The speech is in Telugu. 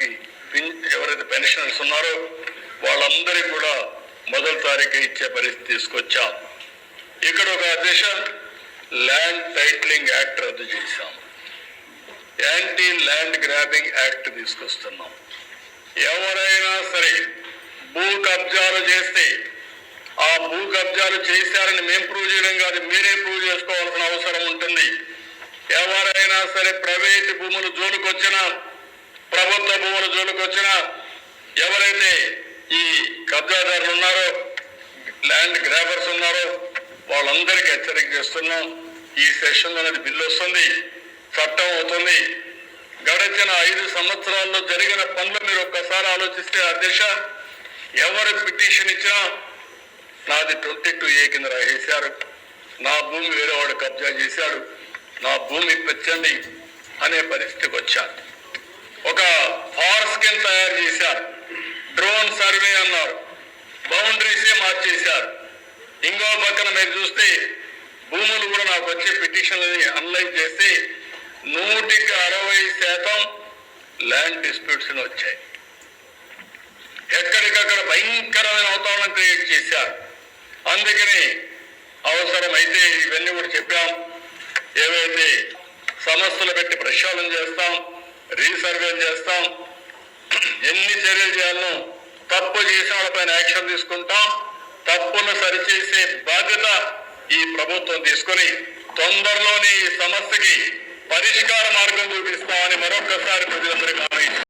వారికి ఎవరైతే పెన్షనర్స్ ఉన్నారో వాళ్ళందరికీ కూడా మొదటి తారీఖు ఇచ్చే పరిస్థితి తీసుకొచ్చాం. ఇక్కడ ఒక దిశ ల్యాండ్ టైటిలింగ్ యాక్ట్ రద్దు చేశాం. యాంటీ ల్యాండ్ గ్రాబింగ్ యాక్ట్ తీసుకొస్తున్నాం. ఎవరైనా సరే భూ కబ్జాలు చేస్తే ఆ భూ కబ్జాలు చేశారని మేము ప్రూవ్ చేయడం కాదు, మీరే ప్రూవ్ చేసుకోవాల్సిన అవసరం ఉంటుంది. ఎవరైనా సరే ప్రైవేటు భూములు జోలికొచ్చినా ప్రభుత్వ భూములు జోలికొచ్చినా ఎవరైతే ఈ కబ్జాదారులు ఉన్నారో ల్యాండ్ గ్రాబర్స్ ఉన్నారో వాళ్ళందరికీ హెచ్చరిక చేస్తున్నాం. ఈ సెషన్ అనేది బిల్లు వస్తుంది, చట్టం అవుతుంది. గడిచిన 5 సంవత్సరాల్లో జరిగిన పనులు మీరు ఒక్కసారి ఆలోచిస్తే అధ్యక్ష, ఎవరు పిటిషన్ ఇచ్చినా నాది 22A కింద రాసేశారు, నా భూమి వేరే వాడు కబ్జా చేశాడు, నా భూమి పెంచండి అనే పరిస్థితికి వచ్చారు. ఒక ఫార్ స్కిన్ తయారు చేశారు, డ్రోన్ సర్వే అన్నారు, బౌండరీసే మార్చేశారు. ఇంకో పక్కన మీరు చూస్తే భూములు కూడా నాకు వచ్చే పిటిషన్లని అనలైజ్ చేస్తే 160% ల్యాండ్ డిస్ప్యూట్స్ వచ్చాయి. ఎక్కడికక్కడ భయంకరమైన వాతావరణం క్రియేట్ చేశారు. అందుకని అవసరమైతే ఇవన్నీ కూడా చెప్పాం. ఏవైతే సమస్యలు పెట్టి ప్రక్షాళన చేస్తాం, రీసర్వే చేస్తాం, ఎన్ని చర్యలు చేయాలనో తప్పు చేసిన వాళ్ళపైన యాక్షన్ తీసుకుంటాం. తప్పును సరిచేసే బాధ్యత ఈ ప్రభుత్వం తీసుకొని తొందరలోనే ఈ సమస్యకి పరిష్కార మార్గం చూపిస్తామని మరొకసారి ప్రజలందరికీ